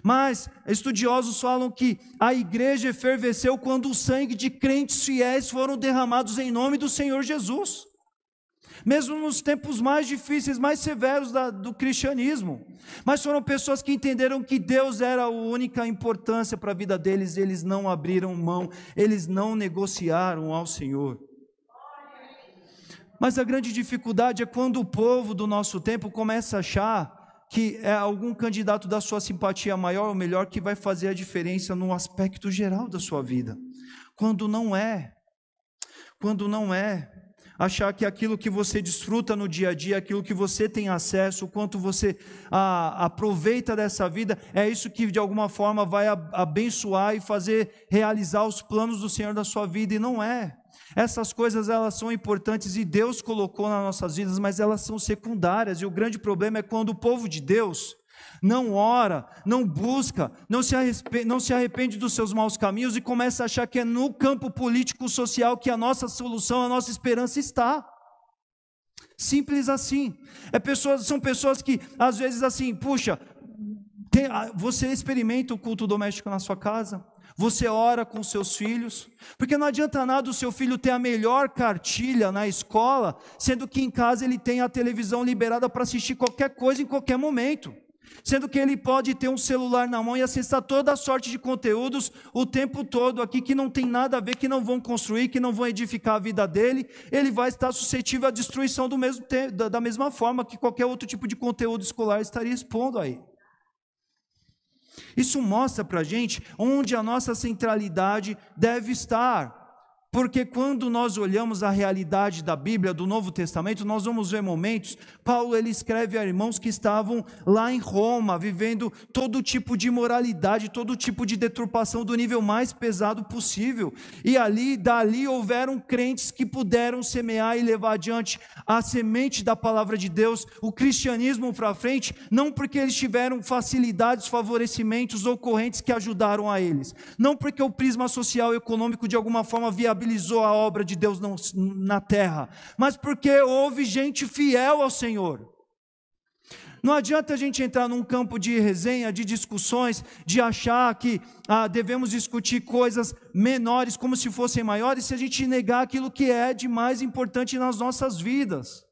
Mas estudiosos falam que a igreja efervesceu quando o sangue de crentes fiéis foram derramados em nome do Senhor Jesus. Mesmo nos tempos mais difíceis, mais severos do cristianismo. Mas foram pessoas que entenderam que Deus era a única importância para a vida deles, eles não abriram mão, eles não negociaram ao Senhor. Mas a grande dificuldade é quando o povo do nosso tempo começa a achar que é algum candidato da sua simpatia maior ou melhor que vai fazer a diferença no aspecto geral da sua vida. Quando não é. Achar que aquilo que você desfruta no dia a dia, aquilo que você tem acesso, o quanto você aproveita dessa vida, é isso que de alguma forma vai abençoar e fazer realizar os planos do Senhor da sua vida, e não é. Essas coisas, elas são importantes e Deus colocou nas nossas vidas, mas elas são secundárias, e o grande problema é quando o povo de Deus não ora, não busca, não se arrepende dos seus maus caminhos e começa a achar que é no campo político-social que a nossa solução, a nossa esperança está. Simples assim. São pessoas que às vezes assim, puxa, você experimenta o culto doméstico na sua casa? Você ora com seus filhos? Porque não adianta nada o seu filho ter a melhor cartilha na escola, sendo que em casa ele tem a televisão liberada para assistir qualquer coisa em qualquer momento. Sendo que ele pode ter um celular na mão e acessar toda a sorte de conteúdos o tempo todo aqui, que não tem nada a ver, que não vão construir, que não vão edificar a vida dele. Ele vai estar suscetível à destruição da mesma forma que qualquer outro tipo de conteúdo escolar estaria expondo aí. Isso mostra para a gente onde a nossa centralidade deve estar. Porque quando nós olhamos a realidade da Bíblia, do Novo Testamento, nós vamos ver momentos, Paulo ele escreve a irmãos que estavam lá em Roma, vivendo todo tipo de imoralidade, todo tipo de deturpação do nível mais pesado possível. E dali houveram crentes que puderam semear e levar adiante a semente da palavra de Deus, o cristianismo para frente, não porque eles tiveram facilidades, favorecimentos ou correntes que ajudaram a eles, não porque o prisma social e econômico de alguma forma viabilizou a obra de Deus na terra, mas porque houve gente fiel ao Senhor. Não adianta a gente entrar num campo de resenha, de discussões, de achar que devemos discutir coisas menores como se fossem maiores, se a gente negar aquilo que é de mais importante nas nossas vidas.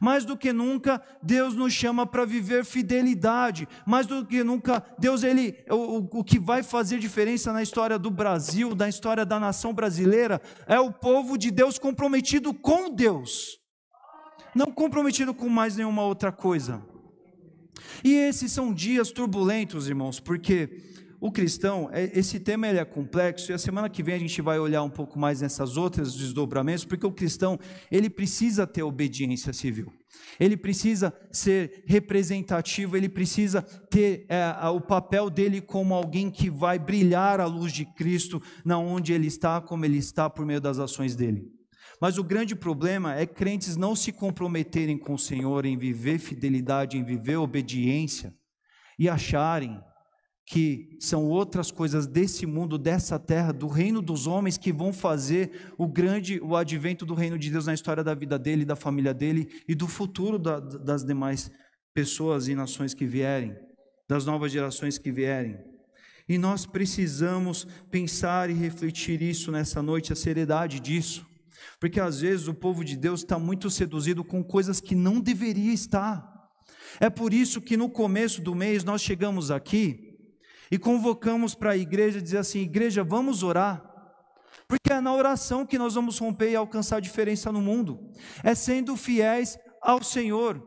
Mais do que nunca, Deus nos chama para viver fidelidade. Mais do que nunca, Deus, o que vai fazer diferença na história do Brasil, na história da nação brasileira, é o povo de Deus comprometido com Deus, não comprometido com mais nenhuma outra coisa. E esses são dias turbulentos, irmãos, porque o cristão, esse tema ele é complexo, e a semana que vem a gente vai olhar um pouco mais nessas outras desdobramentos, porque o cristão, ele precisa ter obediência civil, ele precisa ser representativo, ele precisa ter o papel dele como alguém que vai brilhar a luz de Cristo, na onde ele está, como ele está, por meio das ações dele. Mas o grande problema é crentes não se comprometerem com o Senhor, em viver fidelidade, em viver obediência, e acharem que são outras coisas desse mundo, dessa terra, do reino dos homens, que vão fazer o advento do reino de Deus na história da vida dele, da família dele e do futuro das demais pessoas e nações que vierem, das novas gerações que vierem. E nós precisamos pensar e refletir isso nessa noite, a seriedade disso, porque às vezes o povo de Deus está muito seduzido com coisas que não deveria estar. É por isso que no começo do mês nós chegamos aqui e convocamos para a igreja, dizer assim: igreja, vamos orar, porque é na oração que nós vamos romper e alcançar a diferença no mundo, é sendo fiéis ao Senhor,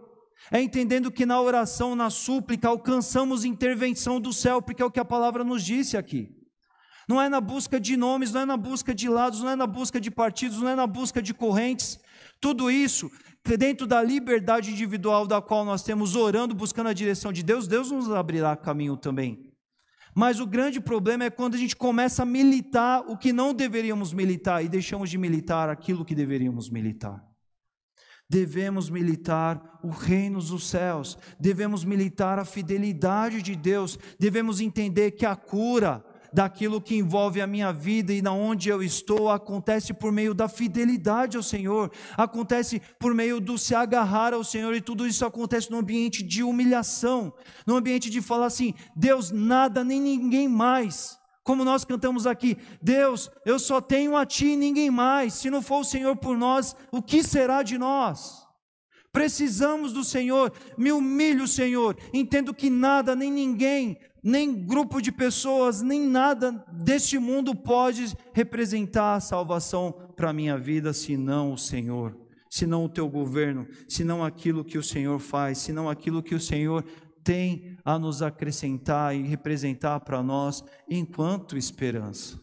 é entendendo que na oração, na súplica, alcançamos intervenção do céu, porque é o que a palavra nos disse aqui. Não é na busca de nomes, não é na busca de lados, não é na busca de partidos, não é na busca de correntes, tudo isso dentro da liberdade individual da qual nós temos, orando, buscando a direção de Deus, Deus nos abrirá caminho também. Mas o grande problema é quando a gente começa a militar o que não deveríamos militar e deixamos de militar aquilo que deveríamos militar. Devemos militar o reino dos céus, devemos militar a fidelidade de Deus, devemos entender que a cura daquilo que envolve a minha vida e na onde eu estou, acontece por meio da fidelidade ao Senhor, acontece por meio do se agarrar ao Senhor, e tudo isso acontece no ambiente de humilhação, no ambiente de falar assim: Deus, nada nem ninguém mais, como nós cantamos aqui, Deus, eu só tenho a Ti e ninguém mais, se não for o Senhor por nós, o que será de nós? Precisamos do Senhor, me humilho, Senhor, entendo que nada, nem ninguém, nem grupo de pessoas, nem nada deste mundo pode representar a salvação para a minha vida, senão o Senhor, senão o Teu governo, senão aquilo que o Senhor faz, senão aquilo que o Senhor tem a nos acrescentar e representar para nós enquanto esperança.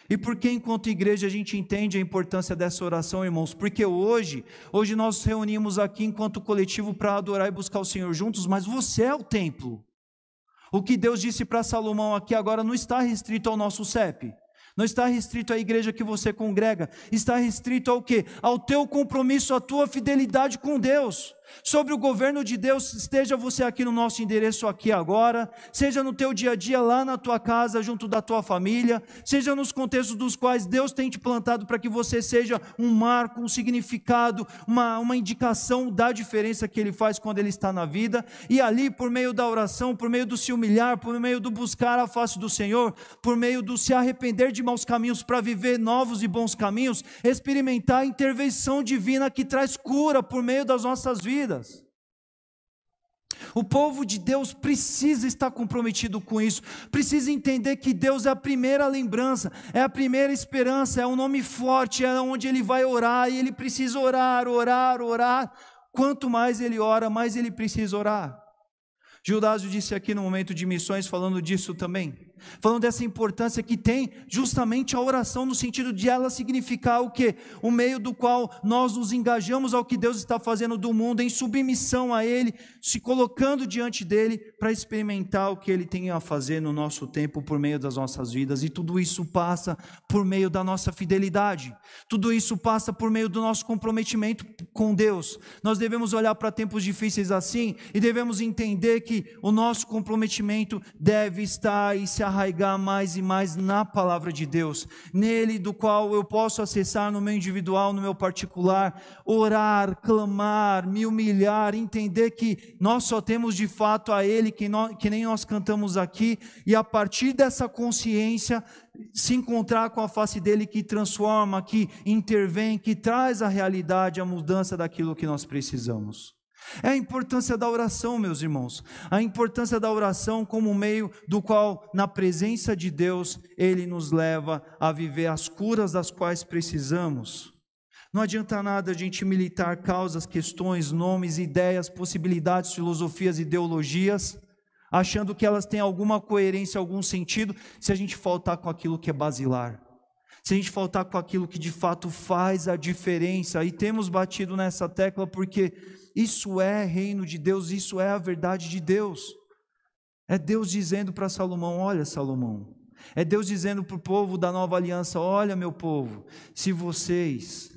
E por que enquanto igreja a gente entende a importância dessa oração, irmãos? Porque hoje nós nos reunimos aqui enquanto coletivo para adorar e buscar o Senhor juntos, mas você é o templo. O que Deus disse para Salomão aqui agora não está restrito ao nosso CEP, não está restrito à igreja que você congrega, está restrito ao quê? Ao teu compromisso, à tua fidelidade com Deus. Sobre o governo de Deus, esteja você aqui no nosso endereço aqui agora, seja no teu dia a dia lá na tua casa, junto da tua família, seja nos contextos dos quais Deus tem te plantado para que você seja um marco, um significado, uma indicação da diferença que Ele faz quando Ele está na vida, e ali por meio da oração, por meio do se humilhar, por meio do buscar a face do Senhor, por meio do se arrepender de maus caminhos para viver novos e bons caminhos, experimentar a intervenção divina que traz cura por meio das nossas vidas. O povo de Deus precisa estar comprometido com isso, precisa entender que Deus é a primeira lembrança, é a primeira esperança, é um nome forte, é onde ele vai orar, e ele precisa orar, orar, orar. Quanto mais ele ora, mais ele precisa orar. Gildásio disse aqui no momento de missões, falando disso também, falando dessa importância que tem justamente a oração, no sentido de ela significar o quê? O meio do qual nós nos engajamos ao que Deus está fazendo do mundo, em submissão a Ele, se colocando diante dEle, para experimentar o que Ele tem a fazer no nosso tempo, por meio das nossas vidas, e tudo isso passa por meio da nossa fidelidade, tudo isso passa por meio do nosso comprometimento com Deus. Nós devemos olhar para tempos difíceis assim, e devemos entender que o nosso comprometimento deve estar e se arraigar mais e mais na palavra de Deus, nele do qual eu posso acessar no meu individual, no meu particular, orar, clamar, me humilhar, entender que nós só temos de fato a Ele, que nem nós cantamos aqui, e a partir dessa consciência, se encontrar com a face dEle que transforma, que intervém, que traz a realidade, a mudança daquilo que nós precisamos. É a importância da oração, meus irmãos, a importância da oração como meio do qual, na presença de Deus, Ele nos leva a viver as curas das quais precisamos. Não adianta nada a gente militar causas, questões, nomes, ideias, possibilidades, filosofias, ideologias, achando que elas têm alguma coerência, algum sentido, se a gente faltar com aquilo que é basilar, se a gente faltar com aquilo que de fato faz a diferença. E temos batido nessa tecla porque isso é reino de Deus, isso é a verdade de Deus. É Deus dizendo para Salomão: olha, Salomão, é Deus dizendo para o povo da nova aliança: olha, meu povo, se vocês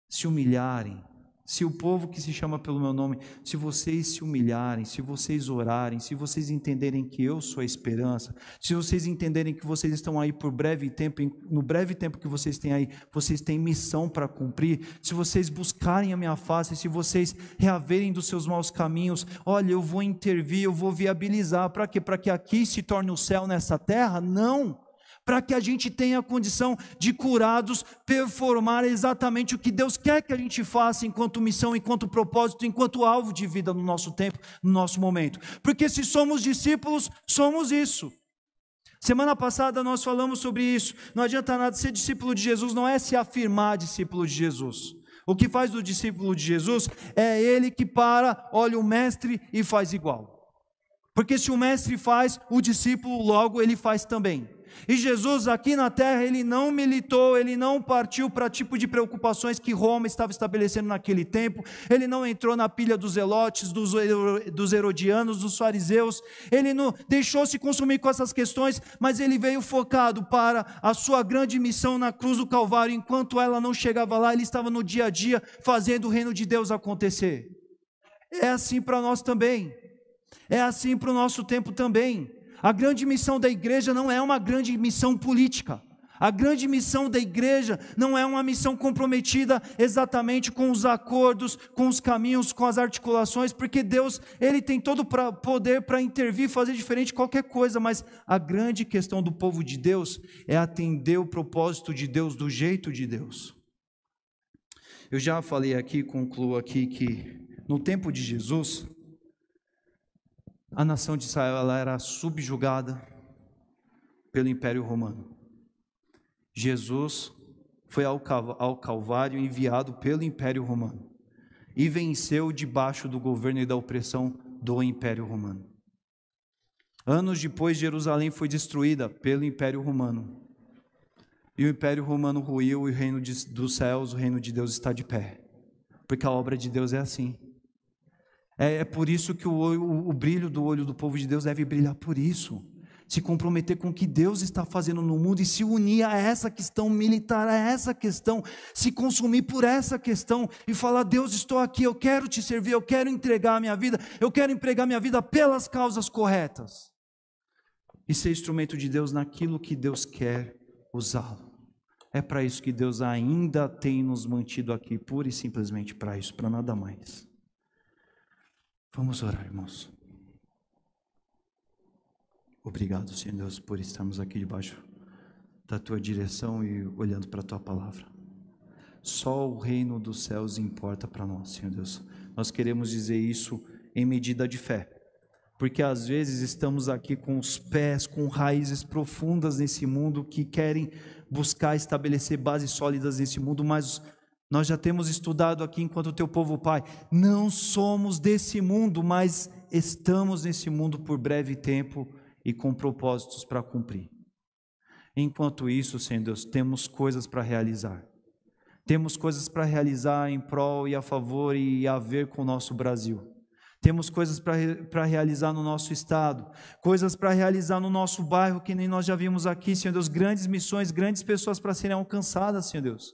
se humilharem, se o povo que se chama pelo meu nome, se vocês se humilharem, se vocês orarem, se vocês entenderem que eu sou a esperança, se vocês entenderem que vocês estão aí por breve tempo, no breve tempo que vocês têm aí, vocês têm missão para cumprir, se vocês buscarem a minha face, se vocês reaverem dos seus maus caminhos, olha, eu vou intervir, eu vou viabilizar. Para quê? Para que aqui se torne o céu nessa terra? Não! Para que a gente tenha a condição de, curados, performar exatamente o que Deus quer que a gente faça enquanto missão, enquanto propósito, enquanto alvo de vida no nosso tempo, no nosso momento. Porque se somos discípulos, somos isso. Semana passada nós falamos sobre isso. Não adianta nada ser discípulo de Jesus, não é se afirmar discípulo de Jesus. O que faz do discípulo de Jesus é ele que olha o mestre e faz igual. Porque se o mestre faz, o discípulo logo ele faz também. E Jesus aqui na terra, ele não militou, ele não partiu para tipo de preocupações que Roma estava estabelecendo naquele tempo, ele não entrou na pilha dos zelotes, dos herodianos, dos fariseus, ele não deixou-se consumir com essas questões, mas ele veio focado para a sua grande missão na cruz do Calvário. Enquanto ela não chegava lá, ele estava no dia a dia fazendo o reino de Deus acontecer. É assim para nós também, é assim para o nosso tempo também. A grande missão da igreja não é uma grande missão política. A grande missão da igreja não é uma missão comprometida exatamente com os acordos, com os caminhos, com as articulações, porque Deus, Ele tem todo o poder para intervir, fazer diferente de qualquer coisa, mas a grande questão do povo de Deus é atender o propósito de Deus do jeito de Deus. Eu já falei aqui, concluo aqui, que no tempo de Jesus, a nação de Israel ela era subjugada pelo Império Romano. Jesus foi ao Calvário enviado pelo Império Romano e venceu debaixo do governo e da opressão do Império Romano. Anos depois, Jerusalém foi destruída pelo Império Romano. E o Império Romano ruiu e o reino dos céus, o reino de Deus está de pé. Porque a obra de Deus é assim. É por isso que o brilho do olho do povo de Deus deve brilhar por isso. Se comprometer com o que Deus está fazendo no mundo e se unir a essa questão militar, a essa questão, se consumir por essa questão e falar: Deus, estou aqui, eu quero te servir, eu quero entregar a minha vida, eu quero empregar minha vida pelas causas corretas. E ser instrumento de Deus naquilo que Deus quer usá-lo. É para isso que Deus ainda tem nos mantido aqui, pura e simplesmente para isso, para nada mais. Vamos orar, irmãos. Obrigado, Senhor Deus, por estarmos aqui debaixo da Tua direção e olhando para a Tua palavra. Só o reino dos céus importa para nós, Senhor Deus. Nós queremos dizer isso em medida de fé. porque às vezes estamos aqui com os pés, com raízes profundas nesse mundo, que querem buscar estabelecer bases sólidas nesse mundo, mas nós já temos estudado aqui enquanto teu povo, Pai, não somos desse mundo, mas estamos nesse mundo por breve tempo e com propósitos para cumprir. Enquanto isso, Senhor Deus, temos coisas para realizar. Temos coisas para realizar em prol e a favor e a ver com o nosso Brasil. Temos coisas para realizar no nosso estado, coisas para realizar no nosso bairro, que nem nós já vimos aqui, Senhor Deus, grandes missões, grandes pessoas para serem alcançadas, Senhor Deus,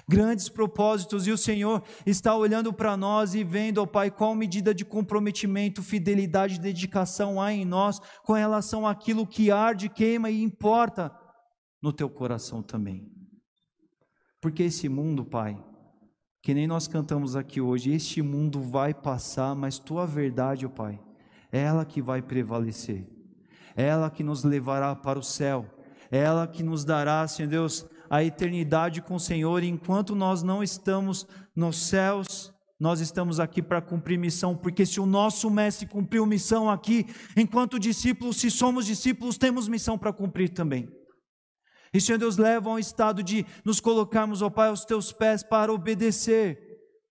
grandes propósitos, e o Senhor está olhando para nós e vendo, ó Pai, qual medida de comprometimento, fidelidade e dedicação há em nós, com relação àquilo que arde, queima e importa no teu coração também, porque esse mundo, Pai, que nem nós cantamos aqui hoje, este mundo vai passar, mas tua verdade, ó Pai, é ela que vai prevalecer, é ela que nos levará para o céu, é ela que nos dará, Senhor Deus, a eternidade com o Senhor. Enquanto nós não estamos nos céus, nós estamos aqui para cumprir missão, porque se o nosso mestre cumpriu missão aqui, enquanto discípulos, se somos discípulos, temos missão para cumprir também. E, Senhor Deus, leva ao estado de nos colocarmos, ó Pai, aos teus pés para obedecer,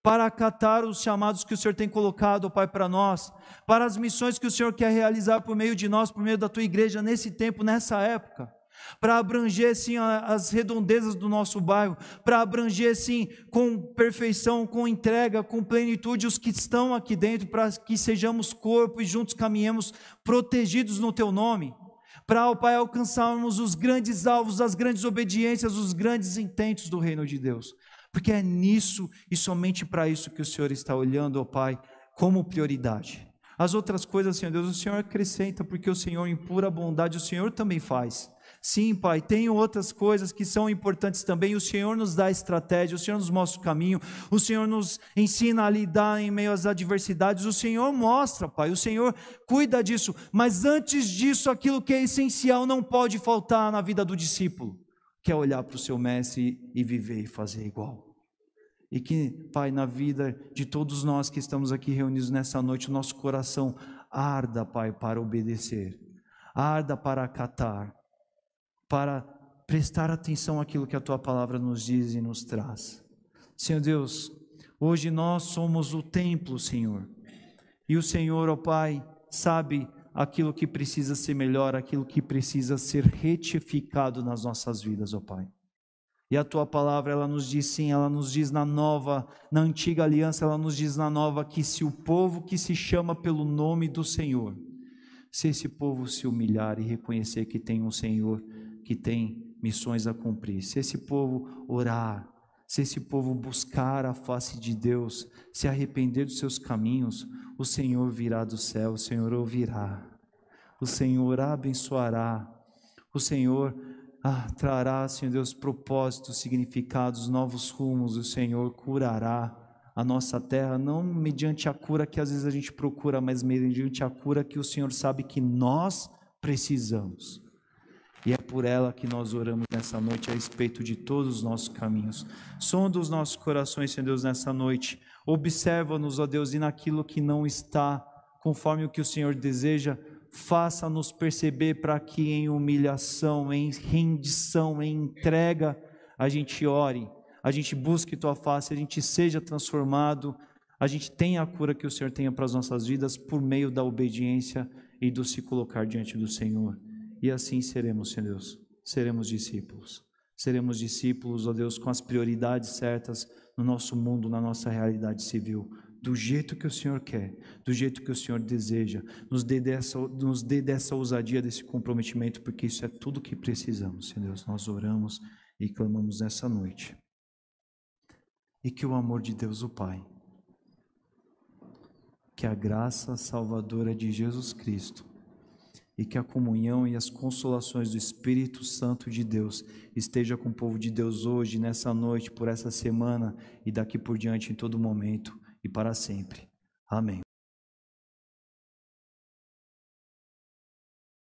para acatar os chamados que o Senhor tem colocado, ó Pai, para nós, para as missões que o Senhor quer realizar por meio de nós, por meio da tua igreja, nesse tempo, nessa época, para abranger, sim, as redondezas do nosso bairro, para abranger, sim, com perfeição, com entrega, com plenitude, os que estão aqui dentro, para que sejamos corpo e juntos caminhemos protegidos no teu nome, para, ó Pai, alcançarmos os grandes alvos, as grandes obediências, os grandes intentos do reino de Deus, porque é nisso e somente para isso que o Senhor está olhando, ó Pai, como prioridade. As outras coisas, Senhor Deus, o Senhor acrescenta, porque o Senhor, em pura bondade, o Senhor também faz. Sim, Pai, tem outras coisas que são importantes também, o Senhor nos dá estratégia, o Senhor nos mostra o caminho, o Senhor nos ensina a lidar em meio às adversidades, o Senhor mostra, Pai, o Senhor cuida disso, mas antes disso, aquilo que é essencial não pode faltar na vida do discípulo, que é olhar para o seu mestre e viver e fazer igual. E que, Pai, na vida de todos nós que estamos aqui reunidos nessa noite, o nosso coração arda, Pai, para obedecer, arda para acatar, para prestar atenção àquilo que a Tua palavra nos diz e nos traz. Senhor Deus, hoje nós somos o templo, Senhor, e o Senhor, ó Pai, sabe aquilo que precisa ser melhor, aquilo que precisa ser retificado nas nossas vidas, ó Pai. E a Tua palavra, ela nos diz sim, ela nos diz na antiga aliança, ela nos diz na nova, que se o povo que se chama pelo nome do Senhor, se esse povo se humilhar e reconhecer que tem um Senhor, que tem missões a cumprir, se esse povo orar, se esse povo buscar a face de Deus, se arrepender dos seus caminhos, o Senhor virá do céu, o Senhor ouvirá, o Senhor abençoará, o Senhor trará, Senhor Deus, propósitos, significados, novos rumos, o Senhor curará a nossa terra, não mediante a cura que às vezes a gente procura, mas mediante a cura que o Senhor sabe que nós precisamos. E é por ela que nós oramos nessa noite a respeito de todos os nossos caminhos. Sonda os nossos corações, Senhor Deus, nessa noite. Observa-nos, ó Deus, e naquilo que não está conforme o que o Senhor deseja, faça-nos perceber para que em humilhação, em rendição, em entrega, a gente ore, a gente busque Tua face, a gente seja transformado, a gente tenha a cura que o Senhor tenha para as nossas vidas por meio da obediência e do se colocar diante do Senhor. E assim seremos, Senhor Deus, seremos discípulos, ó Deus, com as prioridades certas no nosso mundo, na nossa realidade civil, do jeito que o Senhor quer, do jeito que o Senhor deseja, nos dê dessa ousadia, desse comprometimento, porque isso é tudo que precisamos, Senhor Deus. Nós oramos e clamamos nessa noite, e que o amor de Deus o Pai, que a graça salvadora de Jesus Cristo, e que a comunhão e as consolações do Espírito Santo de Deus esteja com o povo de Deus hoje, nessa noite, por essa semana e daqui por diante em todo momento e para sempre. Amém.